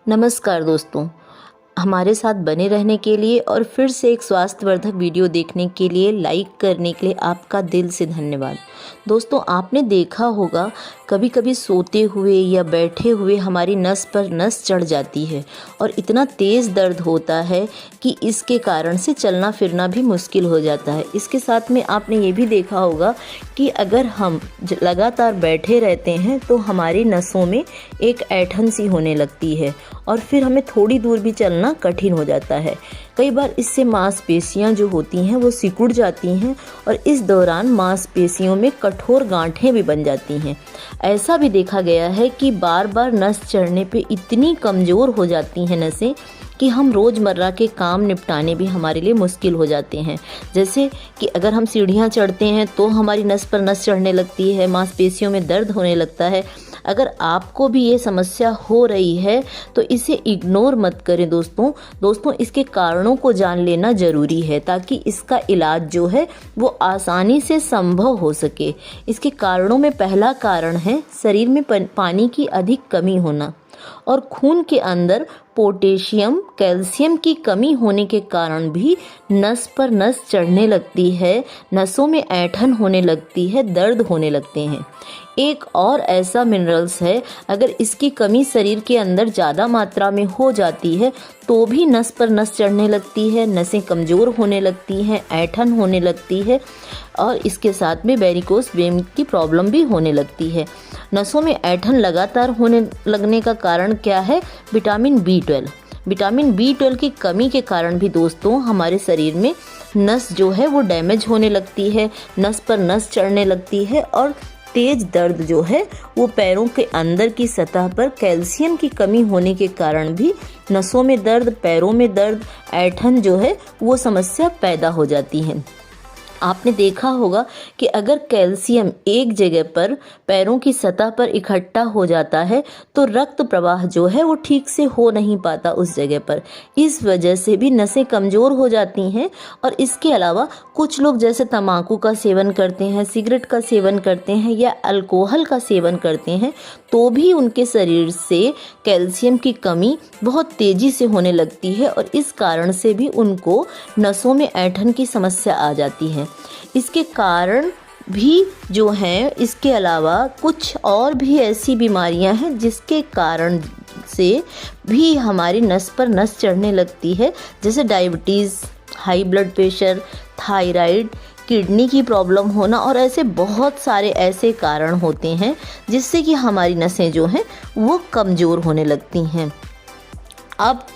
नमस्कार दोस्तों, हमारे साथ बने रहने के लिए और फिर से एक स्वास्थ्यवर्धक वीडियो देखने के लिए, लाइक करने के लिए आपका दिल से धन्यवाद। दोस्तों, आपने देखा होगा कभी कभी सोते हुए या बैठे हुए हमारी नस पर नस चढ़ जाती है और इतना तेज़ दर्द होता है कि इसके कारण से चलना फिरना भी मुश्किल हो जाता है। इसके साथ में आपने ये भी देखा होगा कि अगर हम लगातार बैठे रहते हैं तो हमारी नसों में एक ऐंठन सी होने लगती है और फिर हमें थोड़ी दूर भी चलना कठिन हो जाता है। कई बार इससे मांसपेशियां जो होती हैं वो सिकुड़ जाती हैं और इस दौरान मांसपेशियों में कठोर गांठें भी बन जाती हैं। ऐसा भी देखा गया है कि बार बार नस चढ़ने पे इतनी कमज़ोर हो जाती हैं नसें कि हम रोज़मर्रा के काम निपटाने भी हमारे लिए मुश्किल हो जाते हैं। जैसे कि अगर हम सीढ़ियाँ चढ़ते हैं तो हमारी नस पर नस चढ़ने लगती है, मांसपेशियों में दर्द होने लगता है। अगर आपको भी ये समस्या हो रही है तो इसे इग्नोर मत करें दोस्तों, इसके कारणों को जान लेना ज़रूरी है ताकि इसका इलाज जो है वो आसानी से संभव हो सके। इसके कारणों में पहला कारण है शरीर में पानी की अधिक कमी होना और खून के अंदर पोटेशियम, कैल्शियम की कमी होने के कारण भी नस पर नस चढ़ने लगती है, नसों में ऐंठन होने लगती है, दर्द होने लगते हैं। एक और ऐसा मिनरल्स है, अगर इसकी कमी शरीर के अंदर ज़्यादा मात्रा में हो जाती है तो भी नस पर नस चढ़ने लगती है, नसें कमज़ोर होने लगती हैं, ऐंठन होने लगती है और इसके साथ में वेरिकोस वेन की प्रॉब्लम भी होने लगती है। नसों में ऐंठन लगातार होने लगने का कारण क्या है? विटामिन बी12 की कमी के कारण भी दोस्तों हमारे शरीर में नस जो है वो डैमेज होने लगती है, नस पर नस चढ़ने लगती है और तेज दर्द जो है वो पैरों के अंदर की सतह पर कैल्शियम की कमी होने के कारण भी नसों में दर्द, पैरों में दर्द, ऐंठन जो है वो समस्या पैदा हो जाती है। आपने देखा होगा कि अगर कैल्शियम एक जगह पर पैरों की सतह पर इकट्ठा हो जाता है तो रक्त प्रवाह जो है वो ठीक से हो नहीं पाता उस जगह पर। इस वजह से भी नसें कमज़ोर हो जाती हैं और इसके अलावा कुछ लोग जैसे तंबाकू का सेवन करते हैं, सिगरेट का सेवन करते हैं या अल्कोहल का सेवन करते हैं तो भी उनके शरीर से कैल्शियम की कमी बहुत तेज़ी से होने लगती है और इस कारण से भी उनको नसों में ऐंठन की समस्या आ जाती है। इसके कारण भी जो हैं, इसके अलावा कुछ और भी ऐसी बीमारियां हैं जिसके कारण से भी हमारी नस पर नस चढ़ने लगती है, जैसे diabetes, high blood pressure, thyroid, kidney की प्रॉब्लम होना और ऐसे बहुत सारे ऐसे कारण होते हैं जिससे कि हमारी नसें जो हैं वो कमज़ोर होने लगती हैं। अब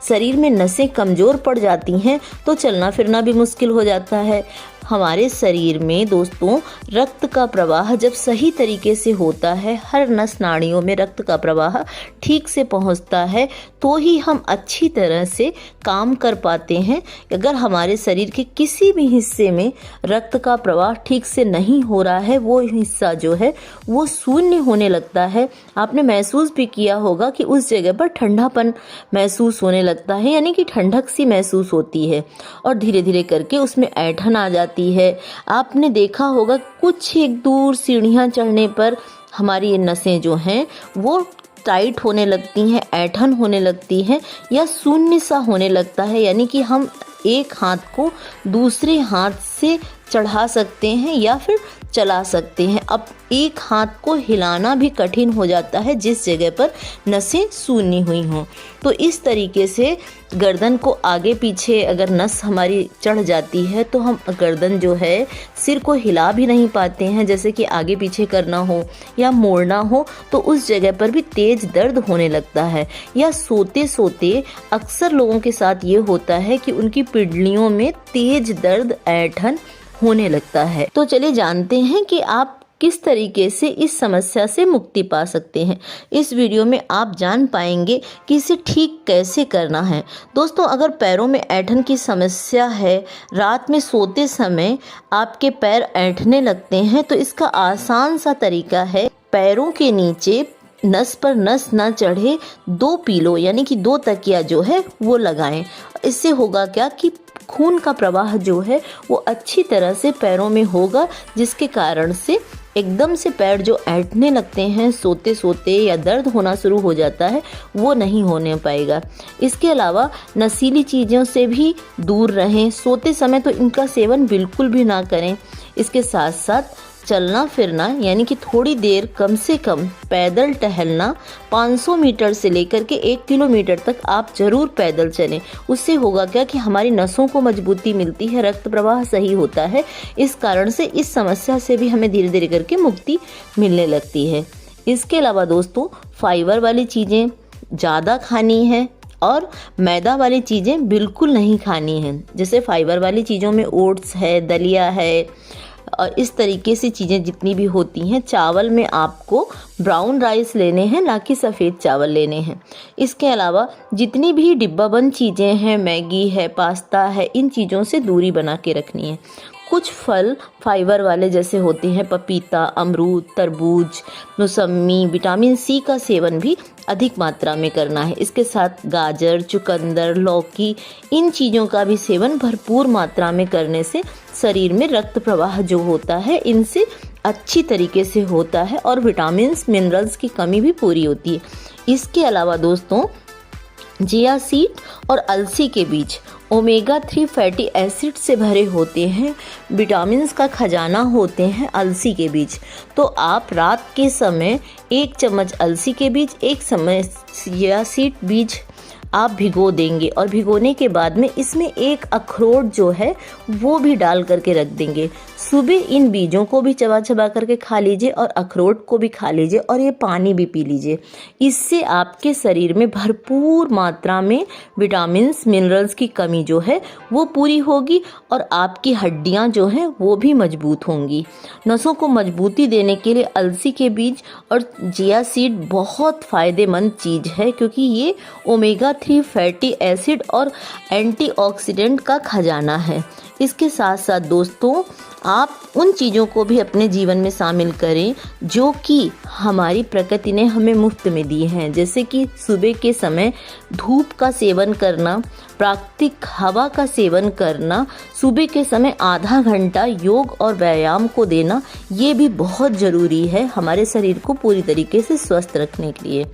शरीर में नसें कमज़ोर पड़ जाती हैं तो चलना फिरना भी मुश्किल हो जाता है। हमारे शरीर में दोस्तों रक्त का प्रवाह जब सही तरीके से होता है, हर नस नाड़ियों में रक्त का प्रवाह ठीक से पहुंचता है तो ही हम अच्छी तरह से काम कर पाते हैं। अगर हमारे शरीर के किसी भी हिस्से में रक्त का प्रवाह ठीक से नहीं हो रहा है, वो हिस्सा जो है वो शून्य होने लगता है। आपने महसूस भी किया होगा कि उस जगह पर ठंडापन महसूस होने लगता है, यानी कि ठंडक सी महसूस होती है और धीरे धीरे करके उसमें ऐंठन आ जाती है। आपने देखा होगा कुछ एक दूर सीढ़ियां चढ़ने पर हमारी ये नसें जो हैं वो टाइट होने लगती हैं, ऐंठन होने लगती हैं या शून्य सा होने लगता है, यानी कि हम एक हाथ को दूसरे हाथ से चढ़ा सकते हैं या फिर चला सकते हैं। अब एक हाथ को हिलाना भी कठिन हो जाता है जिस जगह पर नसें शून्य हुई हों। तो इस तरीके से गर्दन को आगे पीछे अगर नस हमारी चढ़ जाती है तो हम गर्दन जो है सिर को हिला भी नहीं पाते हैं, जैसे कि आगे पीछे करना हो या मोड़ना हो तो उस जगह पर भी तेज दर्द होने लगता है। या सोते सोते अक्सर लोगों के साथ ये होता है कि उनकी पिंडलियों में तेज दर्द, ऐंठन होने लगता है। तो चलिए जानते हैं कि आप किस तरीके से इस समस्या से मुक्ति पा सकते हैं। इस वीडियो में आप जान पाएंगे कि इसे ठीक कैसे करना है। दोस्तों, अगर पैरों में ऐंठन की समस्या है, रात में सोते समय आपके पैर ऐंठने लगते हैं तो इसका आसान सा तरीका है, पैरों के नीचे नस पर नस ना चढ़े 2 पिलो यानी कि 2 तकिया जो है वो लगाएं। इससे होगा क्या कि खून का प्रवाह जो है वो अच्छी तरह से पैरों में होगा, जिसके कारण से एकदम से पैर जो ऐंठने लगते हैं सोते सोते या दर्द होना शुरू हो जाता है, वो नहीं होने पाएगा। इसके अलावा नशीली चीज़ों से भी दूर रहें, सोते समय तो इनका सेवन बिल्कुल भी ना करें। इसके साथ साथ चलना फिरना यानी कि थोड़ी देर कम से कम पैदल टहलना, 500 मीटर से लेकर के 1 किलोमीटर तक आप ज़रूर पैदल चलें। उससे होगा क्या कि हमारी नसों को मजबूती मिलती है, रक्त प्रवाह सही होता है। इस कारण से इस समस्या से भी हमें धीरे धीरे करके मुक्ति मिलने लगती है। इसके अलावा दोस्तों, फाइबर वाली चीज़ें ज़्यादा खानी है और मैदा वाली चीज़ें बिल्कुल नहीं खानी है। जैसे फाइबर वाली चीज़ों में ओट्स है, दलिया है और इस तरीके से चीज़ें जितनी भी होती हैं। चावल में आपको ब्राउन राइस लेने हैं, ना कि सफ़ेद चावल लेने हैं। इसके अलावा जितनी भी डिब्बाबंद चीज़ें हैं, मैगी है, पास्ता है, इन चीज़ों से दूरी बना के रखनी है। कुछ फल फाइबर वाले जैसे होते हैं पपीता, अमरूद, तरबूज, मौसमी, विटामिन सी का सेवन भी अधिक मात्रा में करना है। इसके साथ गाजर, चुकंदर, लौकी, इन चीज़ों का भी सेवन भरपूर मात्रा में करने से शरीर में रक्त प्रवाह जो होता है इनसे अच्छी तरीके से होता है और विटामिन्स, मिनरल्स की कमी भी पूरी होती है। इसके अलावा दोस्तों, चिया सीड और अलसी के बीज ओमेगा 3 फैटी एसिड से भरे होते हैं, विटामिन्स का खजाना होते हैं अलसी के बीज। तो आप रात के समय 1 चम्मच अलसी के बीज, 1 चम्मच चिया सीड बीज आप भिगो देंगे और भिगोने के बाद में इसमें 1 अखरोट जो है वो भी डाल करके रख देंगे। सुबह इन बीजों को भी चबा चबा करके खा लीजिए और अखरोट को भी खा लीजिए और ये पानी भी पी लीजिए। इससे आपके शरीर में भरपूर मात्रा में विटामिन्स, मिनरल्स की कमी जो है वो पूरी होगी और आपकी हड्डियां जो हैं वो भी मजबूत होंगी। नसों को मजबूती देने के लिए अलसी के बीज और चिया सीड बहुत फ़ायदेमंद चीज़ है, क्योंकि ये ओमेगा 3 फैटी एसिड और एंटीऑक्सीडेंट का खजाना है। इसके साथ साथ दोस्तों, आप उन चीज़ों को भी अपने जीवन में शामिल करें जो कि हमारी प्रकृति ने हमें मुफ्त में दी हैं। जैसे कि सुबह के समय धूप का सेवन करना, प्राकृतिक हवा का सेवन करना, सुबह के समय आधा घंटा योग और व्यायाम को देना, ये भी बहुत ज़रूरी है हमारे शरीर को पूरी तरीके से स्वस्थ रखने के लिए।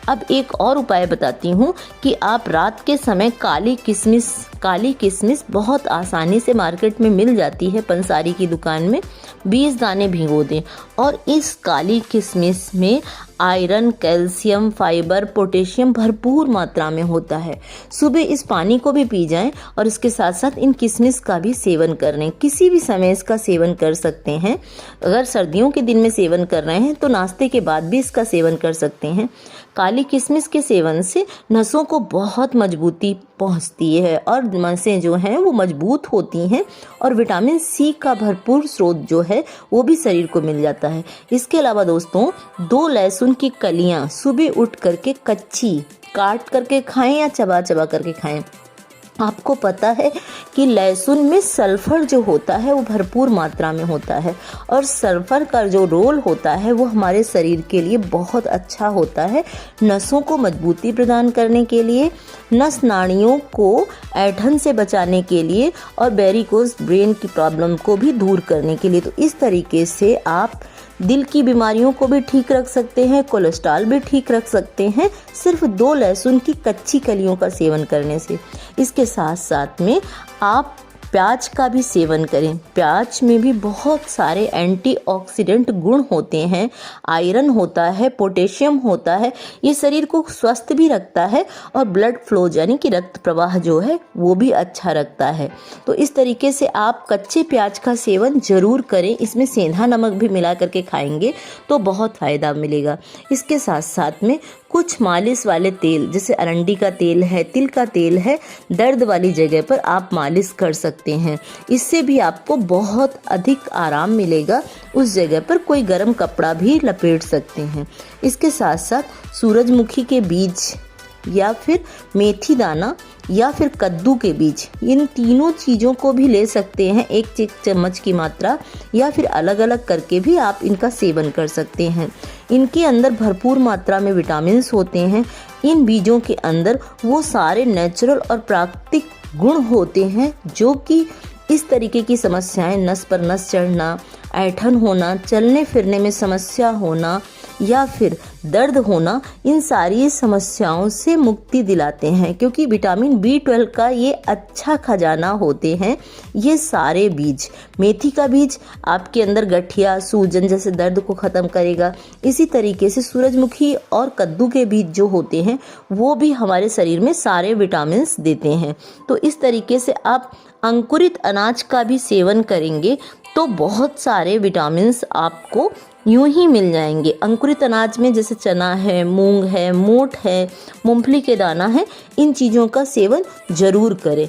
अब एक और उपाय बताती हूँ कि आप रात के समय काली किशमिश बहुत आसानी से मार्केट में मिल जाती है, पंसारी की दुकान में, 20 दाने भिगो दें और इस काली किशमिश में आयरन, कैल्शियम, फाइबर, पोटेशियम भरपूर मात्रा में होता है। सुबह इस पानी को भी पी जाएं और इसके साथ साथ इन किशमिश का भी सेवन कर लें। किसी भी समय इसका सेवन कर सकते हैं। अगर सर्दियों के दिन में सेवन कर रहे हैं तो नाश्ते के बाद भी इसका सेवन कर सकते हैं। काली किशमिश के सेवन से नसों को बहुत मजबूती पहुंचती है और नसें जो हैं वो मजबूत होती हैं और विटामिन सी का भरपूर स्रोत जो है वो भी शरीर को मिल जाता है। इसके अलावा दोस्तों, 2 लहसुन की कलियां सुबह उठ करके कच्ची काट करके खाएं या चबा चबा करके खाएं। आपको पता है कि लहसुन में सल्फ़र जो होता है वो भरपूर मात्रा में होता है और सल्फ़र का जो रोल होता है वो हमारे शरीर के लिए बहुत अच्छा होता है, नसों को मजबूती प्रदान करने के लिए, नस नाड़ियों को ऐंठन से बचाने के लिए और वेरिकोस ब्रेन की प्रॉब्लम को भी दूर करने के लिए। तो इस तरीके से आप दिल की बीमारियों को भी ठीक रख सकते हैं, कोलेस्ट्रॉल भी ठीक रख सकते हैं सिर्फ 2 लहसुन की कच्ची कलियों का सेवन करने से। इसके साथ साथ में आप प्याज का भी सेवन करें। प्याज में भी बहुत सारे एंटीऑक्सीडेंट गुण होते हैं, आयरन होता है, पोटेशियम होता है, ये शरीर को स्वस्थ भी रखता है और ब्लड फ्लो यानी कि रक्त प्रवाह जो है वो भी अच्छा रखता है। तो इस तरीके से आप कच्चे प्याज का सेवन ज़रूर करें। इसमें सेंधा नमक भी मिला करके खाएंगे तो बहुत फ़ायदा मिलेगा। इसके साथ साथ में कुछ मालिश वाले तेल जैसे अरंडी का तेल है, तिल का तेल है, दर्द वाली जगह पर आप मालिश कर सकते हैं। इससे भी आपको बहुत अधिक आराम मिलेगा। उस जगह पर कोई गर्म कपड़ा भी लपेट सकते हैं। इसके साथ साथ सूरजमुखी के बीज या फिर मेथी दाना या फिर कद्दू के बीज, इन तीनों चीज़ों को भी ले सकते हैं 1 चम्मच की मात्रा, या फिर अलग अलग करके भी आप इनका सेवन कर सकते हैं। इनके अंदर भरपूर मात्रा में विटामिन्स होते हैं। इन बीजों के अंदर वो सारे नेचुरल और प्राकृतिक गुण होते हैं जो कि इस तरीके की समस्याएं, नस पर नस चढ़ना, ऐंठन होना, चलने फिरने में समस्या होना या फिर दर्द होना, इन सारी समस्याओं से मुक्ति दिलाते हैं, क्योंकि विटामिन B12 का ये अच्छा खजाना होते हैं ये सारे बीज। मेथी का बीज आपके अंदर गठिया, सूजन जैसे दर्द को ख़त्म करेगा। इसी तरीके से सूरजमुखी और कद्दू के बीज जो होते हैं वो भी हमारे शरीर में सारे विटामिन देते हैं। तो इस तरीके से आप अंकुरित अनाज का भी सेवन करेंगे तो बहुत सारे विटामिन्स आपको यूं ही मिल जाएंगे। अंकुरित अनाज में जैसे चना है, मूंग है, मोठ है, मूंगफली के दाना है, इन चीज़ों का सेवन ज़रूर करें।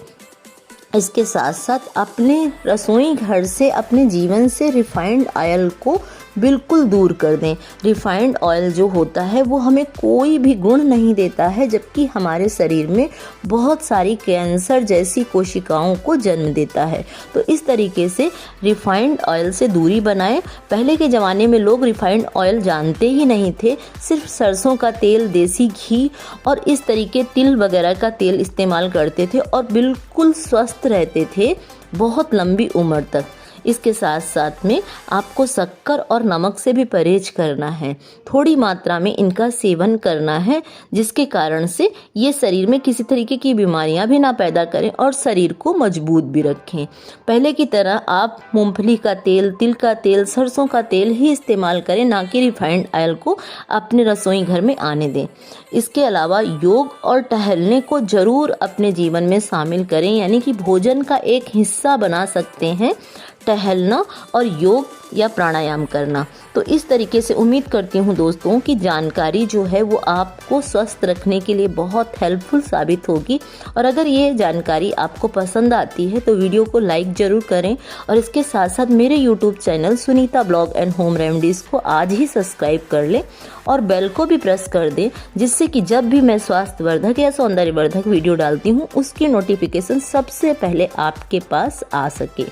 इसके साथ साथ अपने रसोई घर से, अपने जीवन से रिफाइंड ऑयल को बिल्कुल दूर कर दें। रिफाइंड ऑयल जो होता है वो हमें कोई भी गुण नहीं देता है, जबकि हमारे शरीर में बहुत सारी कैंसर जैसी कोशिकाओं को जन्म देता है। तो इस तरीके से रिफाइंड ऑयल से दूरी बनाएं। पहले के ज़माने में लोग रिफाइंड ऑयल जानते ही नहीं थे, सिर्फ सरसों का तेल, देसी घी और इस तरीके तिल वगैरह का तेल इस्तेमाल करते थे और बिल्कुल स्वस्थ रहते थे बहुत लंबी उम्र तक। इसके साथ साथ में आपको शक्कर और नमक से भी परहेज करना है, थोड़ी मात्रा में इनका सेवन करना है, जिसके कारण से ये शरीर में किसी तरीके की बीमारियां भी ना पैदा करें और शरीर को मजबूत भी रखें। पहले की तरह आप मूंगफली का तेल, तिल का तेल, सरसों का तेल ही इस्तेमाल करें, ना कि रिफाइंड ऑयल को अपने रसोई घर में आने दें। इसके अलावा योग और टहलने को ज़रूर अपने जीवन में शामिल करें, यानी कि भोजन का एक हिस्सा बना सकते हैं टहलना और योग या प्राणायाम करना। तो इस तरीके से उम्मीद करती हूँ दोस्तों कि जानकारी जो है वो आपको स्वस्थ रखने के लिए बहुत हेल्पफुल साबित होगी। और अगर ये जानकारी आपको पसंद आती है तो वीडियो को लाइक ज़रूर करें और इसके साथ साथ मेरे YouTube channel Sunita blog and home remedies को आज ही सब्सक्राइब कर लें और बेल को भी प्रेस कर दें, जिससे कि जब भी मैं स्वास्थ्यवर्धक या सौंदर्यवर्धक वीडियो डालती हूँ उसकी नोटिफिकेशन सबसे पहले आपके पास आ सके।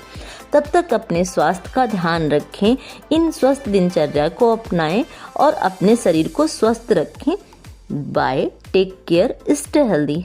तब तक अपने स्वास्थ्य का ध्यान रखें, इन स्वस्थ दिनचर्या को अपनाएं और अपने शरीर को स्वस्थ रखें। Bye, take care, stay healthy.